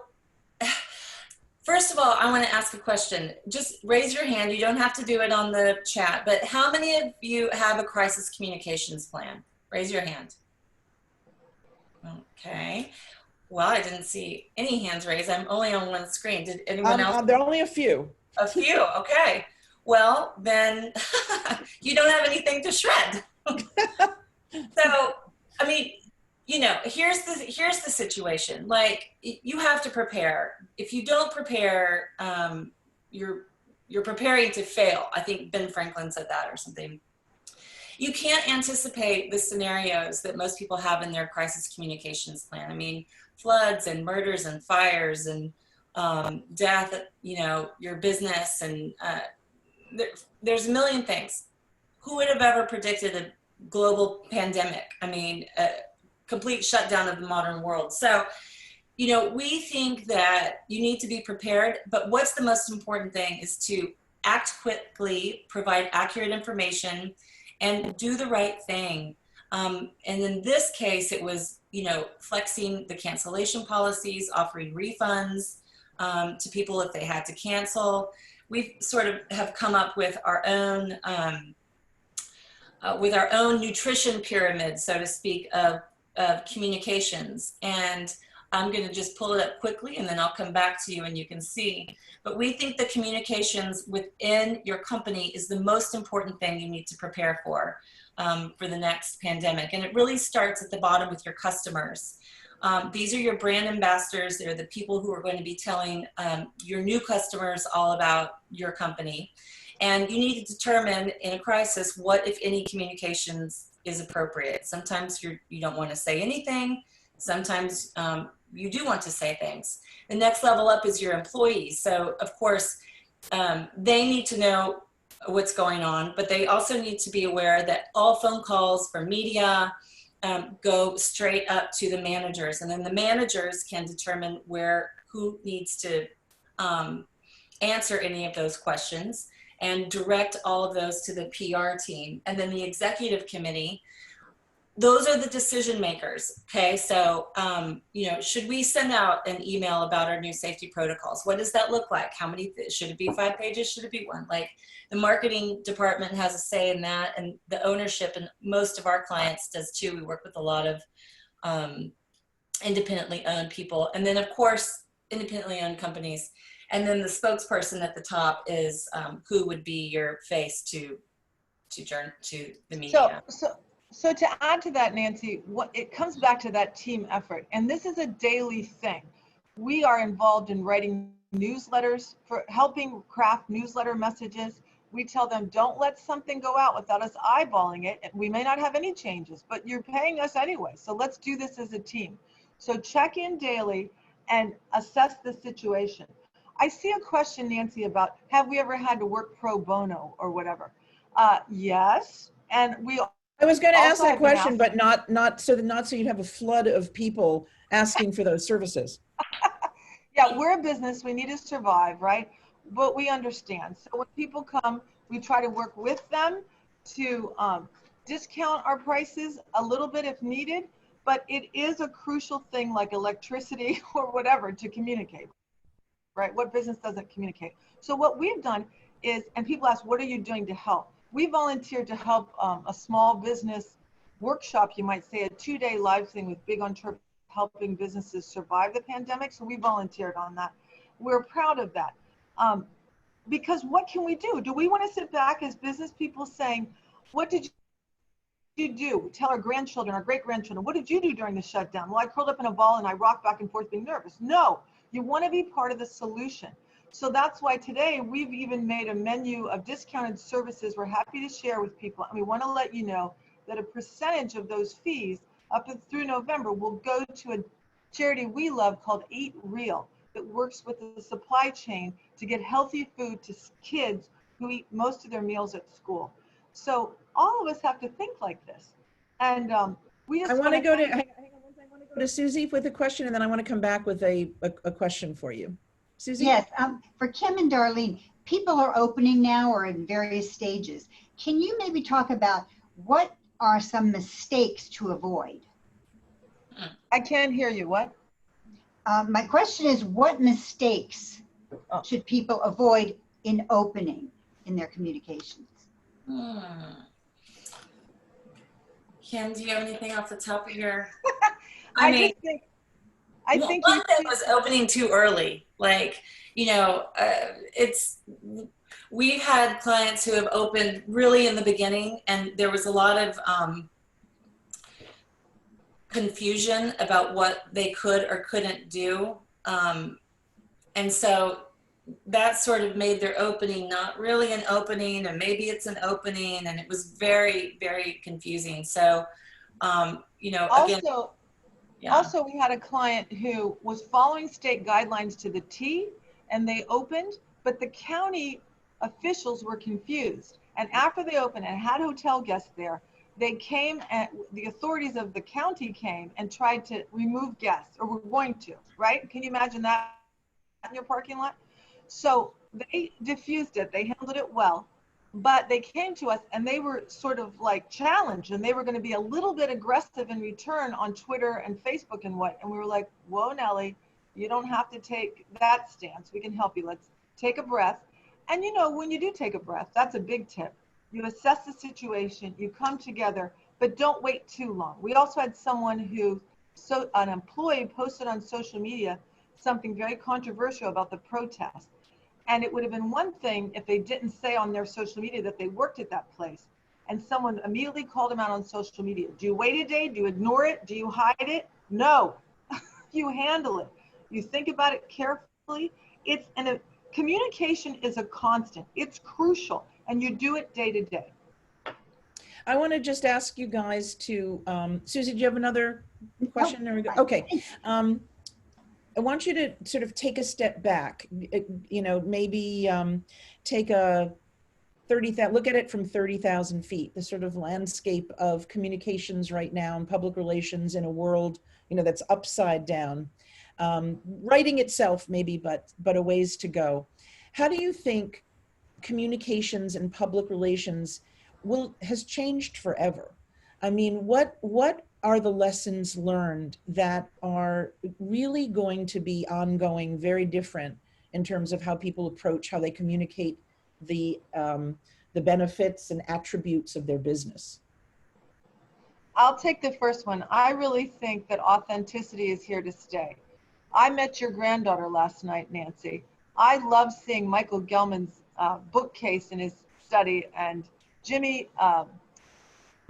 first of all, I want to ask a question. Just raise your hand. You don't have to do it on the chat, but how many of you have a crisis communications plan? Raise your hand. Okay. Well, I didn't see any hands raised. I'm only on one screen. Did anyone else? There are only a few. A few. Okay. Well, then you don't have anything to shred. So, I mean, you know, here's the situation. Like, you have to prepare. If you don't prepare, you're preparing to fail. I think Ben Franklin said that or something. You can't anticipate the scenarios that most people have in their crisis communications plan. I mean, floods and murders and fires and death, you know, your business, and there's a million things. Who would have ever predicted a global pandemic? I mean, a complete shutdown of the modern world. So, you know, we think that you need to be prepared, but what's the most important thing is to act quickly, provide accurate information, and do the right thing. And in this case, it was, you know, flexing the cancellation policies, offering refunds to people if they had to cancel. We sort of have come up with our own nutrition pyramid, so to speak, of communications. And I'm going to just pull it up quickly, and then I'll come back to you and you can see. But we think the communications within your company is the most important thing you need to prepare for the next pandemic. And it really starts at the bottom with your customers. These are your brand ambassadors. They're the people who are going to be telling your new customers all about your company. And you need to determine in a crisis what, if any, communications is appropriate. Sometimes you don't want to say anything. Sometimes you do want to say things. The next level up is your employees. So, of course, they need to know what's going on, but they also need to be aware that all phone calls for media go straight up to the managers. And then the managers can determine who needs to answer any of those questions and direct all of those to the PR team. And then the executive committee, those are the decision makers. Okay, so you know, should we send out an email about our new safety protocols? What does that look like? How many, should it be 5 pages? Should it be 1? Like, the marketing department has a say in that, and the ownership, and most of our clients does too. We work with a lot of independently owned people, and then of course independently owned companies. And then the spokesperson at the top is who would be your face to the media. So to add to that, Nancy, it comes back to that team effort. And this is a daily thing. We are involved in writing newsletters, for helping craft newsletter messages. We tell them, don't let something go out without us eyeballing it. We may not have any changes, but you're paying us anyway. So let's do this as a team. So check in daily and assess the situation. I see a question, Nancy, about have we ever had to work pro bono or whatever? Yes. And I was going to ask that question, but not so you'd have a flood of people asking for those services. Yeah, we're a business. We need to survive, right? But we understand. So when people come, we try to work with them to discount our prices a little bit if needed. But it is a crucial thing, like electricity or whatever, to communicate. right? What business doesn't communicate? So what we've done is, and people ask, what are you doing to help? We volunteered to help a small business workshop, you might say, a 2-day live thing with Big on Tour, helping businesses survive the pandemic. So we volunteered on that. We're proud of that. Because what can we do? Do we want to sit back as business people saying, what did you do? Tell our grandchildren, our great-grandchildren, what did you do during the shutdown? Well, I curled up in a ball and I rocked back and forth being nervous. No, you want to be part of the solution. So that's why today we've even made a menu of discounted services we're happy to share with people. And we want to let you know that a percentage of those fees up through November will go to a charity we love called Eat Real, that works with the supply chain to get healthy food to kids who eat most of their meals at school. So all of us have to think like this. And we just I want to go to, hang on, I want to go to Yes. Susie with a question, and then I want to come back with a question for you. Susie? Yes, for Kim and Darlene, people are opening now or in various stages. Can you maybe talk about what are some mistakes to avoid? I can't hear you. What? My question is, what mistakes should people avoid in opening in their communications? Kim, do you have anything off the top of your? I think one thing was opening too early. Like, you know, we've had clients who have opened really in the beginning, and there was a lot of confusion about what they could or couldn't do. And so that sort of made their opening not really an opening, and maybe it's an opening, and it was very, very confusing. So, you know, again, also we had a client who was following state guidelines to the T, and they opened, but the county officials were confused. And after they opened and had hotel guests there, they came, and the authorities of the county came and tried to remove guests, or were going to, right? Can you imagine that in your parking lot? So they diffused it, they handled it well, but they came to us and they were sort of like challenged, and they were going to be a little bit aggressive in return on Twitter and Facebook and what. And we were like, whoa, Nellie, you don't have to take that stance. We can help you. Let's take a breath. And you know, when you do take a breath, that's a big tip. You assess the situation, you come together, but don't wait too long. We also had someone who, an employee posted on social media something very controversial about the protest. And it would have been one thing if they didn't say on their social media that they worked at that place. And someone immediately called them out on social media. Do you wait a day? Do you ignore it? Do you hide it? No, you handle it. You think about it carefully. Communication is a constant. It's crucial, and you do it day to day. I want to just ask you guys to, Susie, do you have another question? Okay. I want you to sort of take a step back, you know, maybe take a look at it from 30,000 feet, the sort of landscape of communications right now and public relations in a world, you know, that's upside down. Writing itself maybe, but a ways to go. How do you think communications and public relations has changed forever? I mean, what are the lessons learned that are really going to be ongoing, very different in terms of how people approach, how they communicate the benefits and attributes of their business? I'll take the first one. I really think that authenticity is here to stay. I met your granddaughter last night, Nancy. I love seeing Michael Gelman's bookcase in his study, and Jimmy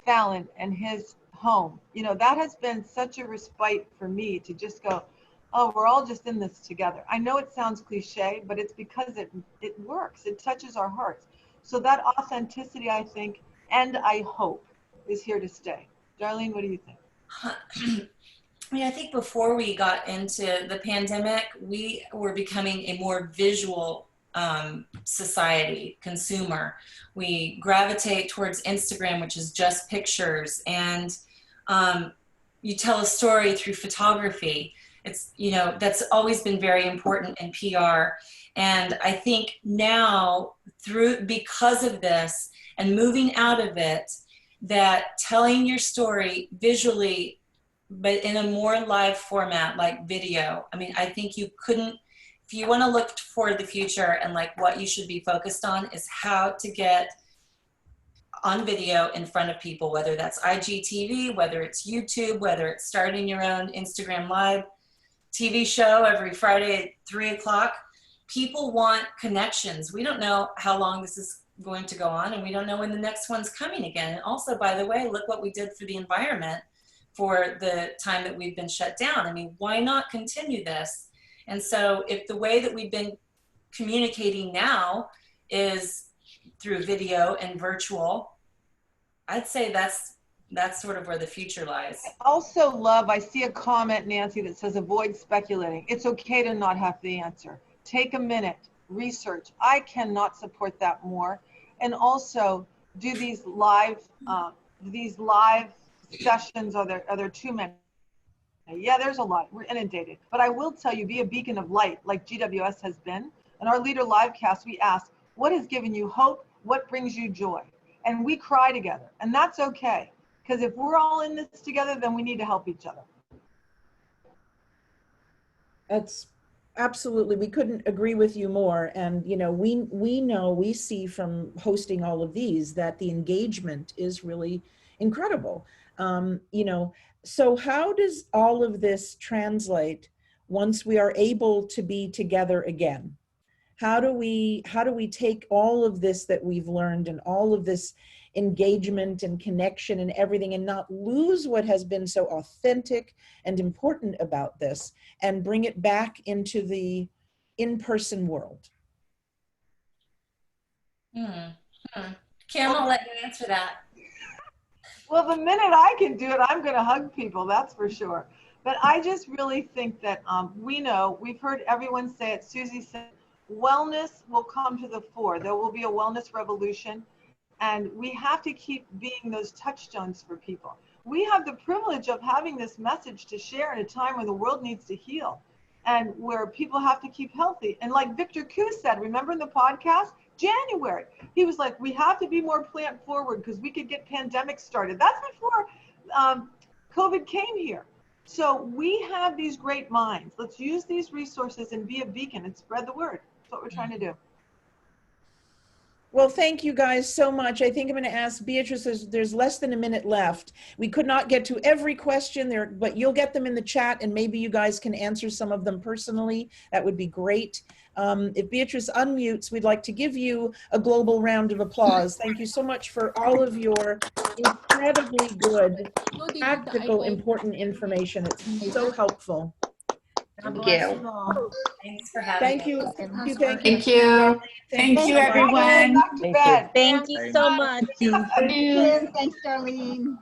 Fallon and his home. You know, that has been such a respite for me to just go, oh, we're all just in this together. I know it sounds cliche, but it's because it works. It touches our hearts. So that authenticity, I think, and I hope, is here to stay. Darlene, what do you think? I mean, I think before we got into the pandemic, we were becoming a more visual society, consumer. We gravitate towards Instagram, which is just pictures, and you tell a story through photography. It's, you know, that's always been very important in PR. And I think now, because of this and moving out of it, that telling your story visually, but in a more live format like video. I mean, I think you couldn't if you want to look for the future and like what you should be focused on is how to get on video in front of people, whether that's IGTV, whether it's YouTube, whether it's starting your own Instagram Live TV show every Friday at 3 o'clock. People want connections. We don't know how long this is going to go on, and we don't know when the next one's coming again. And also, by the way, look what we did for the environment for the time that we've been shut down. I mean, why not continue this? And so if the way that we've been communicating now is through video and virtual, I'd say that's sort of where the future lies. I also love, I see a comment, Nancy, that says avoid speculating. It's okay to not have the answer. Take a minute, research. I cannot support that more. And also do these live sessions. Are there too many? Yeah, there's a lot. We're inundated. But I will tell you, be a beacon of light like GWS has been. In our Leader Livecast, we ask, what has given you hope? What brings you joy? And we cry together. And that's okay. Because if we're all in this together, then we need to help each other. That's absolutely, we couldn't agree with you more. And, you know, we see from hosting all of these that the engagement is really incredible. You know, so how does all of this translate once we are able to be together again? How do we take all of this that we've learned and all of this engagement and connection and everything and not lose what has been so authentic and important about this and bring it back into the in-person world? Kim, I'll let you answer that. Well, the minute I can do it, I'm going to hug people, that's for sure. But I just really think that we've heard everyone say it. Susie said, wellness will come to the fore. There will be a wellness revolution. And we have to keep being those touchstones for people. We have the privilege of having this message to share in a time when the world needs to heal and where people have to keep healthy. And like Victor Koo said, remember in the podcast, January, he was like, we have to be more plant forward because we could get pandemics started. That's before COVID came here. So we have these great minds. Let's use these resources and be a beacon and spread the word. That's what we're trying to do. Well, thank you guys so much. I think I'm going to ask Beatrice, there's less than a minute left. We could not get to every question there, but you'll get them in the chat and maybe you guys can answer some of them personally. That would be great. If Beatrice unmutes, we'd like to give you a global round of applause. Thank you so much for all of your incredibly good, practical, important information. It's so helpful. Thank you. Thanks for having Thank me. you. Thank you. Thank you, everyone. Back to bed. Thank you so much. Thanks, Kim. Thanks, Darlene.